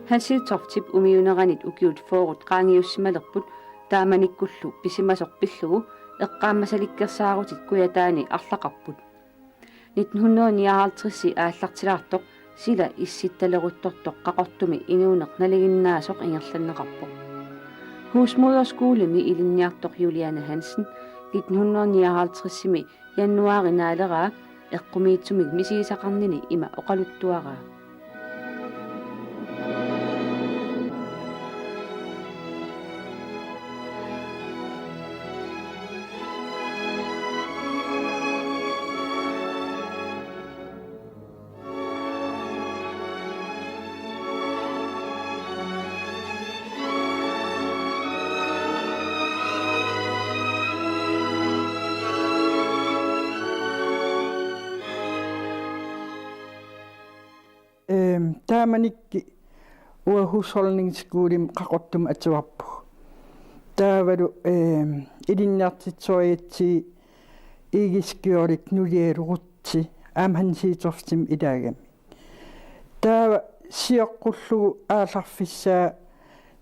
Hansiutortip umiuneranit ukiut foorut qaangiussimalerput taamanikkullu pisimasorpillugu eqqaammasalikkersaarutit kuyataani arlaqarput 1959 aallartilaartoq sila issittaleruttortoq qaqortumi inuuneq naliginnaasoq ingerlanneqarpoq Husmoderskoolemi ilinniartoq Juliane Hansen 1959 januari naaleraa eqqumiitsumik misiisaqarnini ima oqaluttuaraa Taamanikki uahusholdningskuulim qaqortum atuarpu taavalu ilinniartitsuagiatsi igiskiorlik nulielurutti aamhansiitortim ilaagami taava siоққуллугу аалларфиссаа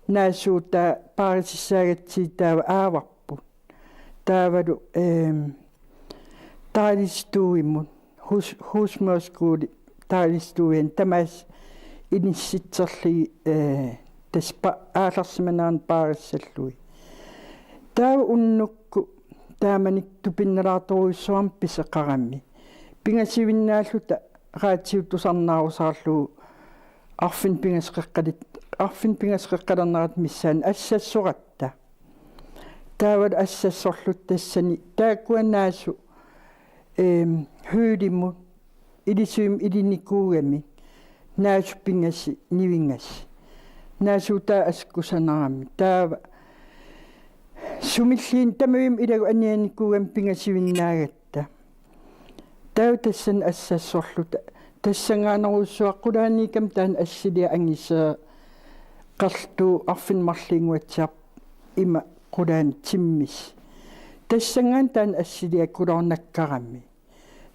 наасуута паарисissaagatsi таава ааварпут таавалу таалистуиммут хусмоскуули таалистуен тамаас инисситсерли таспа ааларсиманаан паариссаллуи таава уннукку тааманик тупинналаарторуйссуам писеқарамми пингасивиннааллута раатсиуттусарнаарусаарлуу арфин пингасқеққалернерат миссаан ассассоратта таавал ассассорлут тассани тааккуанаасу хüüдиммут илисуим илинникуугами наасуппингаси нивингасси наасута аскусанарами таава сумиллиин тамуим илагу анианикуугам пингасивиннаагатта таава тассан ассассорлута тассангаанеруссуаққулааникам таан ассилиа ангиссаа қарлтуу арфинмарлингуатсиар има қулаан тиммис тассангаан таан ассилиа кулорнаккарамми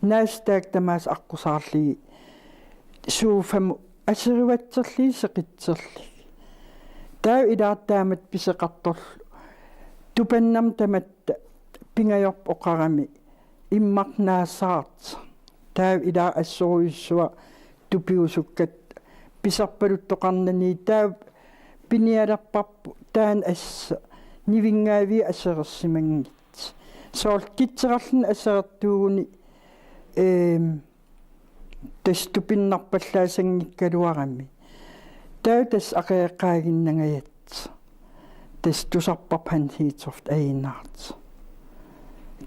наастаак тамаас аққусаарли сууфаму асериватсерли сеқитсерли таа илаартаамат писеқарторлу тупаннам таматта пингайорп оқарами иммарнаасаарт таа илаа ассоруйссуа тупиусуккат писарпалуттоқарнани таа пиниалерпарпу таан асса нивингаави асерерсимангит соол китсерарлун асерертуугуни таступиннарпаллаасангиккалуарами таа тас ақеэққаагиннагаят тас тусарпарпан хиитсорт аинаарт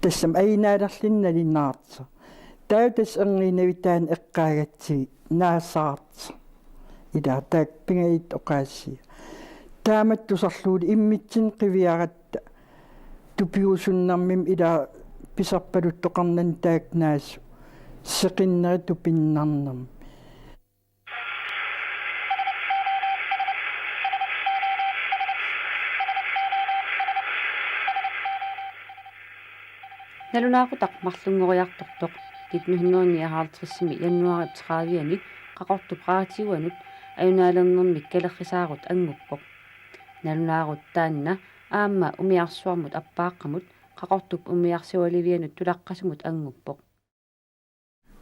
тассам аинаалерлинналинаарт таа тас энгинавитаан эққаагатси наасаарт илаа таак пингаит оқаасси таамат тусарлуули иммитсин қивиаратта тупиусуннармим илаа писарпалуттоқарнан таак наасу seqinnerit upinnarnam Nalunaaqutaq marlungoriartortoq 1959 januari 30-ani qaqortu praatiuanut ajunaalernermik kalerrisaarut anguppoq nalunaarut taanna aamma umiarsuarmut appaaqqamut qaqortup umiarsualivianut tulaqqasumut anguppoq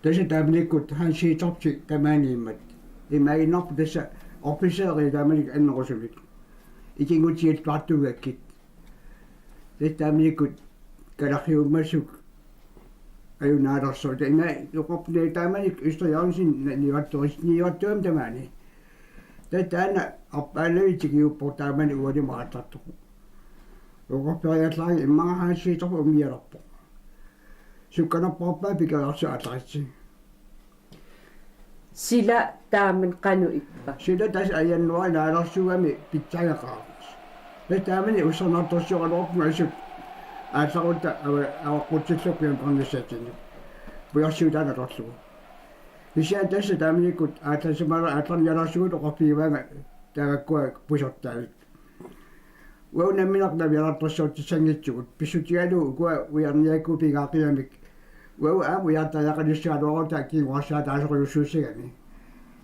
Tässä tämmöiset hansi topsi kämäänimmät. Immäinop tässä officeeri tämmöiset ennosuvit. Ikin kun sieltä vattuväkit. Tässä tämmöiset kalahiumasuk ajunaarossa. Imä jokopne tämmöiset istojansin niivattuam tämmöinen. Tässä tänä appäilöitsikin juppu tämmöinen uuden maatattu. Jokopajat lai immaa hansi topu umieroppu. Sukkana pappa pikalassa atratsi. Sila taamen qanu ippa. Sila tässä ajanua naarassuami pitsaajaqaaras. Ne taamen usanartorsuqaluorpungasuk aatlarutta awaqqutsillukkiam qarnissaatini. Pujarsuutaaqatorlugu. Isia tässä taamenikut aatlasimara aatlan jalarsugut oqorpiivaanga taagakkua pusortaavik. Uunamminaq naviartorsuutissangitsugut pissutialu ukua ujarniakku piqaaqiamik. Uau ujartaaqanissualuorta kiinguarsaata aasoriussuussigami.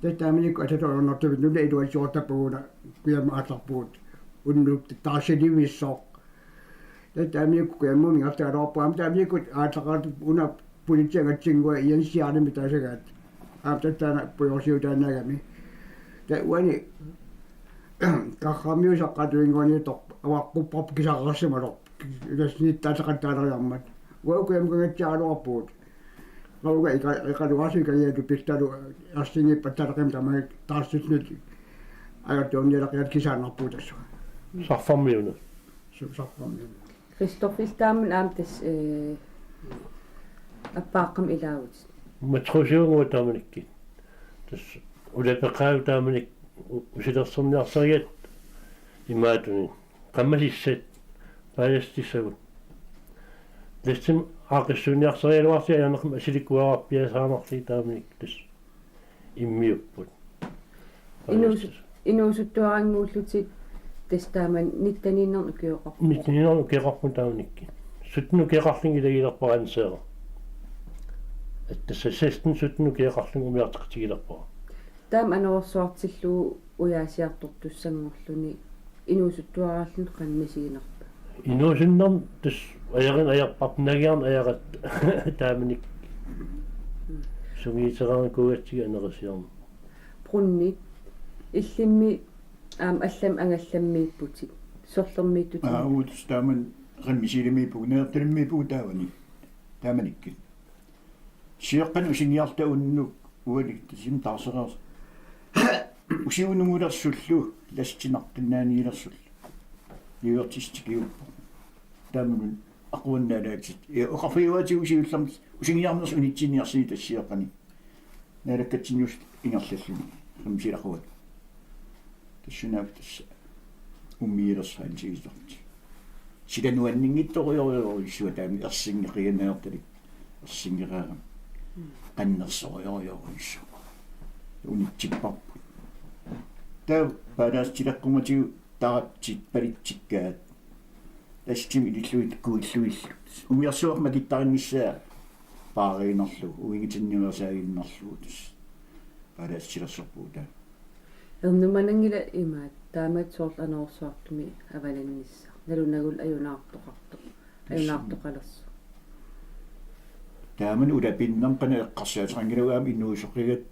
Taamani ko atato no te nu dei do jota puuna kuia ma ataput unnu taasilivissoq taamani ko kuia mu minga ta ropa am taamani ko ataqat una pulitsianga tsingua iansiaani mitasagat am tatana puyorsiutanaagami ta wani kahamiu saqqatuingoni toq awaqqupparp kisarrassimaloq ilasniittaataqattaaneriarmat wa kuia mkangatsiaaluarpuut Rauga ikaluasi kaya pistalu astingi patarakem tama tarsitnut ayat onnialaqiat kisaanarpuutassu sarfarmiuna sarfarmiuna Christoffis taamen aamtas appaaqam ilaavut matrusiungu taamanikki tas ulepeqaagu taamanik usilersorniarsariat imaatuni qammasisset paajastissagut lessim aaqissuuniarsarialuarsia yanerqam asilikuararpiasaanerli taamanik tas immiupput inuusuttuaranguullutit testaaman nittaniinnernu kioqor nittaniinnernu kioqarpu taamanikki sutnu kioqarlingi lagilerparanseera attassa sutnu kioqarlingu umiarteqtigilerpara taam anerorsuartilluu uyaasiartortussangorluni inuusuttuaraallun qanmisiginerpa inuusinnern tas ajarin ajarparnagiarn ajarat taamanik sungiiteraan kuugatsiga anerisiarn brunni illimmi allam angallammiipputit sorlermiittut utus taaman qanmisiilimiippu neertalimmiippu taavani taamanikki siaqqan usingiarta unnuk ualik tasim taarsereers usiunungulersullu lastinarqinnaaniilersul liuertistikiuppu taamun aqunnaalaatsit oqarfiuati usiullarm usingiarners unitsiiniarsini tassiaqani naalakkatsinnus ingerlalluni qamsilaquat tassunaak tassa ummiilersaansigisorti silanuanninngittorioriorissua taami ersingeqianaertalik ersingeqaaram qannersorioriorissu unitsipparpu taa paalaastilaqqumatiu taraptit palitsikkaat tastim illuit kuilluillu umiarsuarma kittarinnissaa paariinerlu uingitinnimeraasaaginnerluutus paalaastilерсорпуута ernumanangila imaat taamat soorlanerorsuartumi avalannissa nalunagul ajunaartoqalersu taaman ulapinnerm qana eqqarsaatirangilugaam innuusoqigat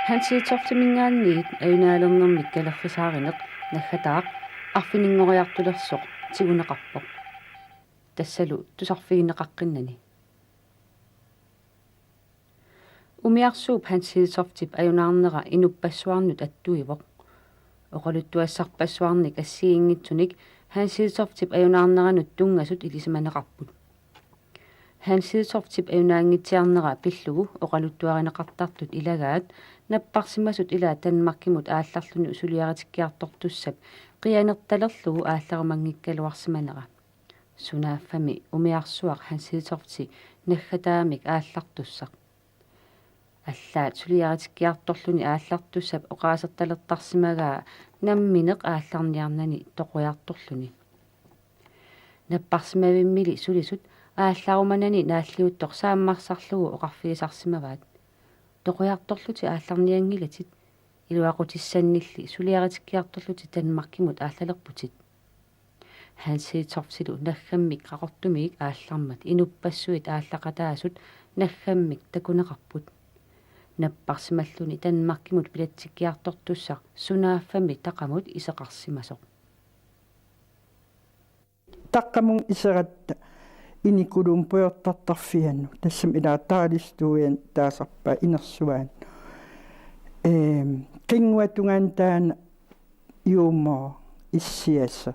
Hansiitortimingaanniit ajunaalernermik kalerrisaarineq naggataaq arfininngoriartulersoq tiguneqarpoq tassalu tusarfigineqaqqinnani umiarsuup hansiitortip ajunaarnera inuppassuarnut attuivoq oqaluttuassarpassuarnik assiingitsunik hansiitortip ajunaarneranut tungasut ilisimaneqarput hansiitortip ajunaangitsiarnera pillugu oqaluttuarineqartartut ilagaat наппарсимасут илаа танмаркимут аалларлуни усулиаратиккиарторtussap qianertalerlugu aallarumangikkaluарсиманера сунааффами умиарсуақ хансииторти наггатаамик ааллартуссақ аллаат сулиаратиккиарторлуни ааллартуссап оqaасерталертарсимагаа намминеқ аалларниарнани тоқуяарторлуни наппарсимавиммили сулисут аалларуманани нааллиуттоқ сааммарсарлугу оқарфигисарсимаваат тоқуяарторлути аалларниангилатит илуақутиссаннилли сулиаратиккиарторлути танмаркимут ааллалерпутит хансииторсилу наггаммик қақортумик ааллармат инуппассуит ааллақатаасут наггаммик такунеқарпут наппарсималлуни танмаркимут пилатсиккиартортуссақ сунааффами тақамут исеқарсимасоқ таққамун исератта иникулум пуйортартарфианну тассам илаатаалистуиан таасарпа инерсуаан кингуатунгаан таана юумо иссиасса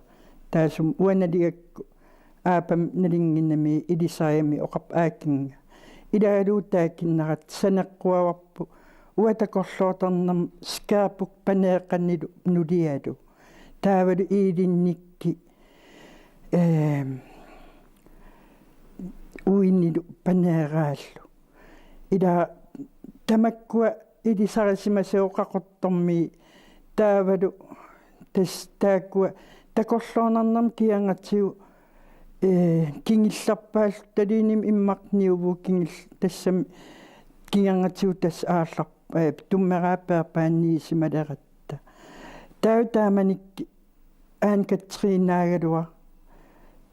таасум уаналигакку аапам налингиннами илисаами оқап аакинга илаалуутаакиннарат санеққуаварпу уатакорлооторнам скаапук панеэққаннилу нулиалу таавалу иилинникки уиннилу панеэрааллу ила тамаккуа илисарисимасеоқақорторми таавалу тас тааккуа такорлоонарнам киангатсигу кингилларпаал талииним иммарниуву кингил тассам киангатиу тас ааллар туммерааппаапаанниисималератта тааманик аанкатсринаагалуа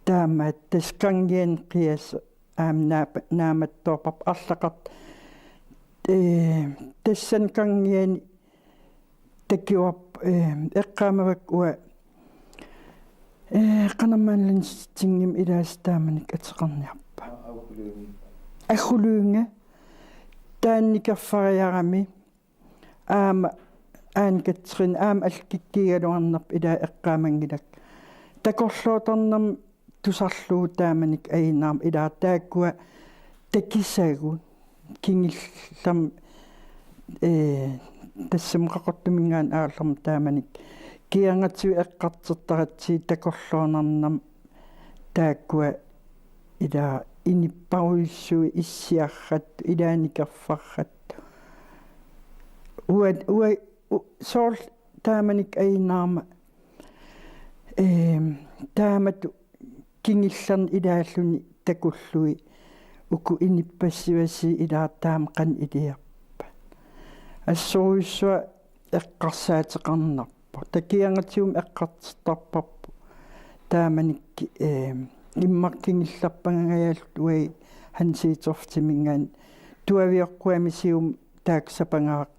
таамаат таскангиан қиас нааматтоорпап арлақарт тассан кангиани такиуап эққаамавак уа qanammaanlan tingim ilaastaamannik ateqarniarpa аггулуунга таанникерфариарами аама аанкатсрин аама алкиккигалуарнарп илаа эққаамангилак такорлуутарнам тусарлуу тааманик аинаарм илаа тааккуа такисагу кингиллам тассамқақортумингаан аалларм тааманик киангатсу эққартертаратси такорлуунарнам тааккуа илаа иниппаруиссуи иссиаррат илааникерфаррат уа соор тааманик аинаарма таамату кингилларни илааллуни такуллуи уку иниппассиваси илаа таам қан илиарпа ассоруиссуа эққарсаатеқарнарпа такиангатсуум эққартертарпарпу тааманик иммаркингилларпангагаалут уи хансииторфтимингаан туавиоққуамисиум тааксапангаақ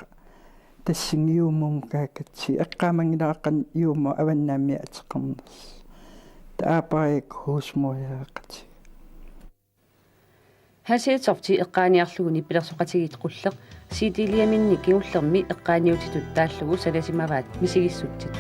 тассингиуммум каакатси эққаамангилааққан юумо аваннаамми атеқарнерс таапаик хусмояақати хасииторфти эққааниарлугуни пилерсоқатигит қуллеқ сидилиаминни киуллерми эққааниутитут тааллугу саласимаваат мисигиссутсит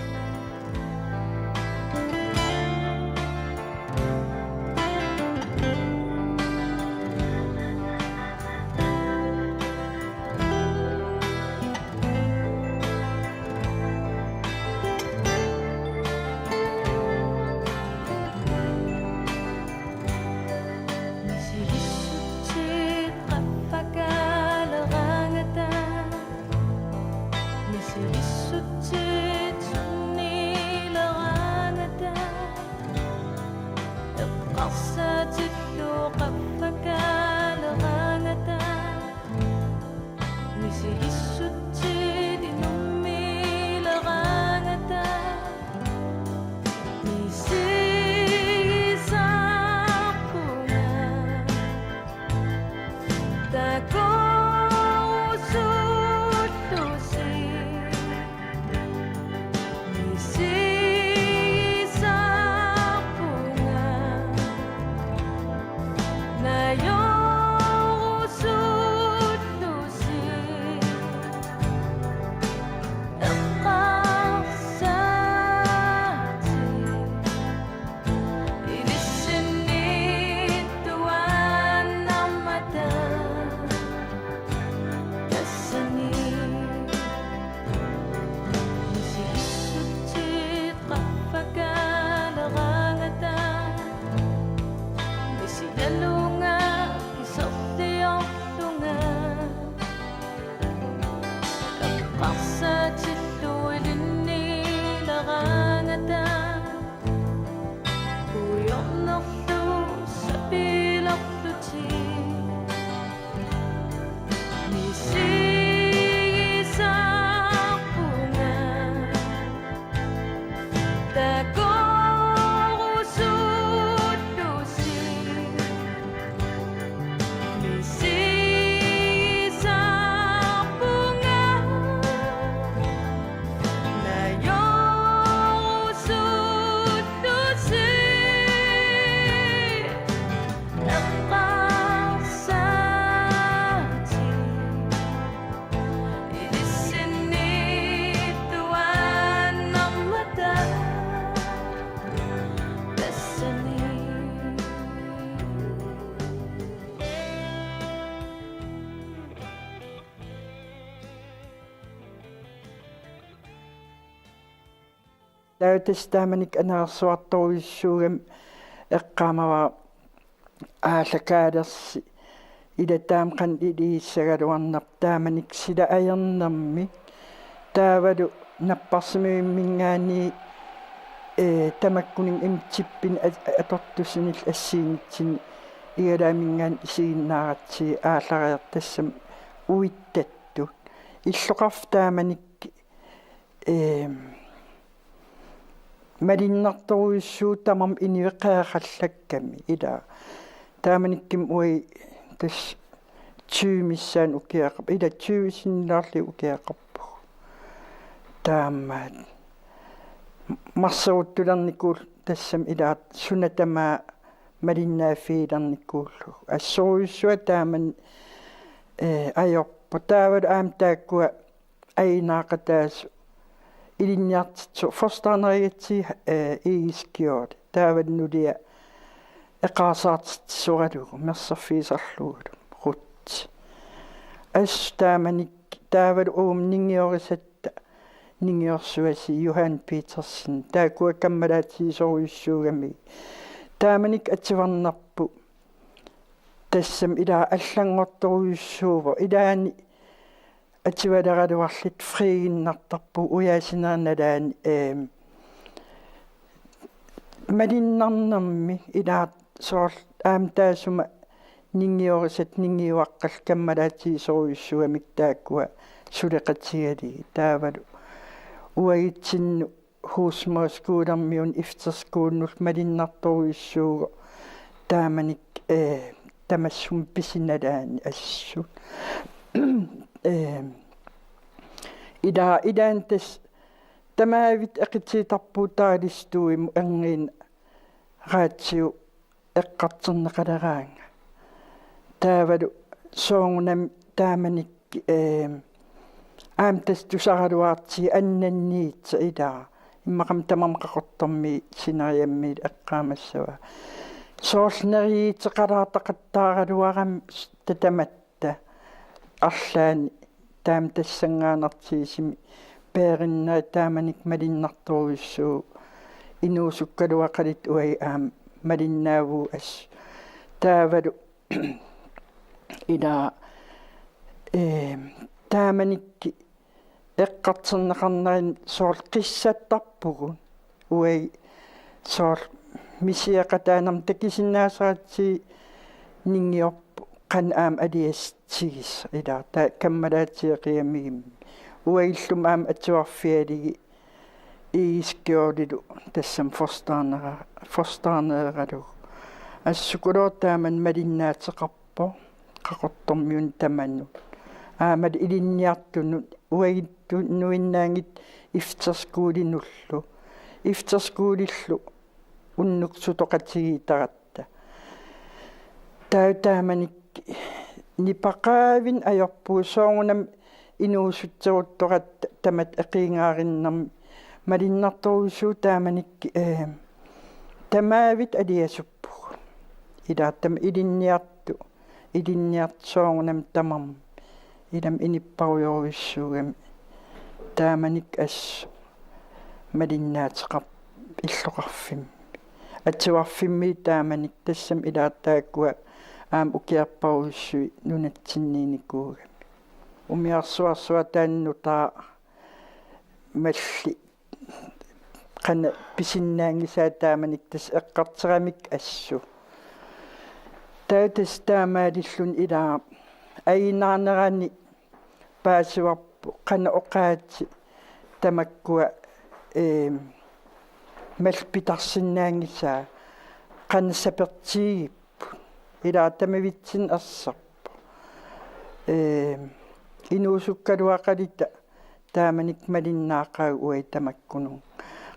таутастааманик анаарсуарторуиссуугам эққаамава аалакаалерси илатаам қан илииссагалуарнар тааманик сила аернарми таавалу наппарсимиммингаани тамаккунин имтиппин аторtusинил ассиинитсини игалаамингаан исигиннааратси ааллариартассам уиттатту иллоқартааманикки малиннарторуйссуу тамам инивеқаақаллакками ила тааманикким уи тас тюмиссаан укиақап ила тюисиннаарли укиақарпу таамаат марсауттулерникуул тассам илаат сунатамаа малиннааффиилерникууллу ассоруйссуа тааман ajorpa taavad aamtaakkua ainaaqataas ilinniartitsu forstaanerigatsi iiskiort taavad nulia eqaasaartitsugalugu merserfiisarlugu rut as taamanik taavad ningiorisatta ningiorsuasi Johan Petersen taakua kammalaatiisoruissuugami taamanik atsivarnarpu тассам ила аллангортторуйуссуува илаани ативалераluarlit фригиннартарпу уяасинааналаани малиннарнэрми илаат соорл аамтаасума нингиорисат нингиуаққал каммалаатиисоруйуссуамик тааккуа сулеқатигали таавалу уагитсинну хуусмаскуулармиун ифтерскууннул малиннарторуйуссууго тааманик тамассум писиналаани ассу идаантас тамаавит эқитсиитарпуутаалистуиму ангиин раатсиу эққартернеқалераанга таавалу соонgunam тааманик аамтас тусаралуарти аннанниитса илаа иммақам тамам қақортарми синариамми эққаамассава соорнериитеқалаартақаттаагалуарам татаматта арлаани таам тассангаанартиисими пеериннаа тааманик малиннарторуйссуу инуусуккалуақалит уай аам малиннаавуу ас таавалу ила тааманикки эққартернеқарнерин соорл қиссаттарпугу уай соорл мисиақатаанам такисиннаасаатси нингиорпу қан аам алиастигис ила та каммалаатиеқиамигим уаиллум аам атсуарфиалиги иискиорилу тассам форстаарнералу ассукулоортааман малиннаатеқарпо қақортормиун таманну аамал илинниартуну уагитту нуиннаангит ифтерскуулинуллу ифтерскуулиллу уннуксутоқатигиитаратта таутааманик нипақаавин ajorpuu соонgunam инуусутсерутторат тамат эқингаариннарми малиннарторуйссуу тааманик тамаавит алиасуппу илааттам илинниарт соонgunam тамам илам иниппаруйоруйссуугами тааманик ас малиннаатеқар иллоқарфим атсуарфимми тааманик тассам илааттааккуа аам укиарпаруйссуи нунатсиннииникуугами умиарсуарсуа тааннутаа малли қана писиннаангисаа тааманик тас эққартерамик ассу таатас таамаалиллун илаа аинаарнерани паасуарпу қана оқаати тамаккуа малпитарсиннаангисаа qannassappertiigippu ilaa tamavitsin arsarpu inuusukkaluaqalita taamanik malinnaaqaag uai tamakkunu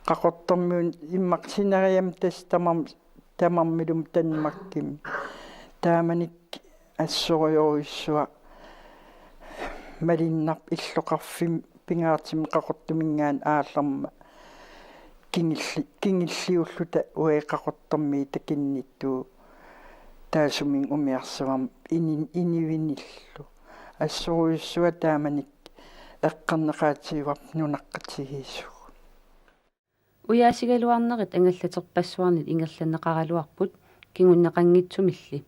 qaqortormiun immaqsinariam tas tamarmilum tanmakkim taamanik assoriorissua malinnarp illoqarfim pingaartim qaqortumingaan aallarma kingilliulluta ueqaqortormi takinnittuu taasumin umiarsuam inivinillu assoriussua taamanik эққарнеқаатигуар нунаққатигиису уяасигалуарнерит ангаллатерпассуарнит ингерланнеқаралуарпут кигуннеқангитсумилли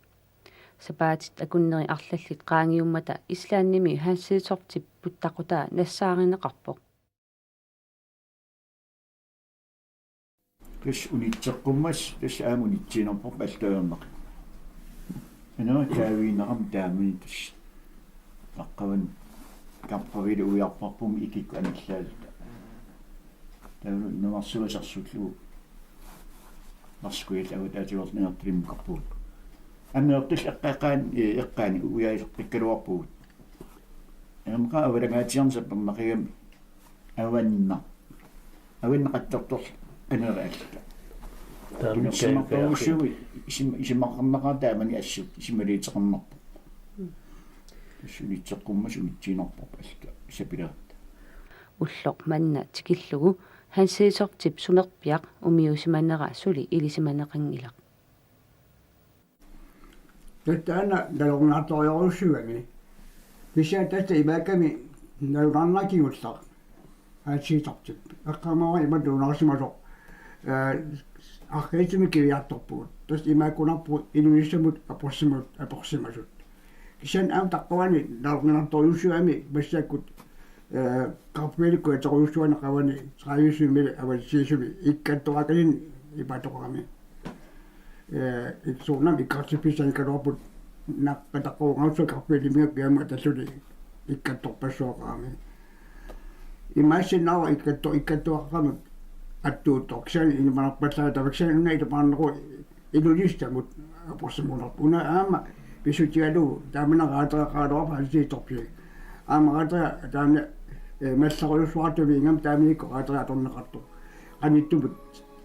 сапаатит акуннери арлаллит qaangiummata ислаанними хаассиитортип путтақутаа нассааринеқарпоқ тус унитсеққуммас тус аамунитсинерпор палтаернақ анаа таавиинерам таамани тус аққаван каппавили уярпарпум икикку аналлаалта таавну нуарсуасарсуллу марскуил аватаатиорнеартилим карпуут аннеэртул эққаани уяисеққиккалуарпуут амқа авалагаатиарнсаппернақигами аванна авиннақаттортор анераалта таамисимаққаусуи исимаққарнақаа таамани ассут исималиитеқарнарпо сулитсеққуммас унитсинарпоп алка исапилаатта уллоқ манна тикиллугу хансиисортип сумерпиақ умиусиманера сули илисиманеқангилақ таттаана далорнааториорусуами писаатта ибаками налураннакигуллаа аасиитартип аққамава имадуунарсимасо археитими кивиарторпуут тас имаакунарпу инуиссамут апорсимасут кисан аам таққавани далорнааториусуами массааккут капмеликку аториусуана қавани траависумили авалсиисуми иккаттоқакалин ипатоқарами иксуунам иккартиписан калуарпут наққатаққуунгаусу карпилимиак яама тассули иккатторпассуоқарами имаасиннава иккаттоаққамут аттуутторксан инманарпаллаа таваксан унга илапаарнеру илулистамут апорсимунарпу уна аама писутиалу тааминераатеқаалуарпа алсииторпи аамаратаа таамна малларуйуссуартуви ингам таамиикко раатеқаторнеқарту аниттумут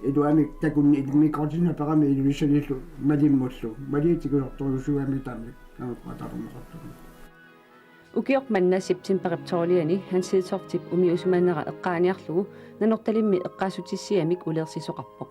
идуами такунни микротина парами илуиссалиллу малиммуллу малиитикулорторюсуами таами наукатарнеқарту укиоқ манна септемберипторлиани хансиисортип умиусуманера эққааниарлугу нанорталимми эққаасутиссиамик улеерсисоқарпоқ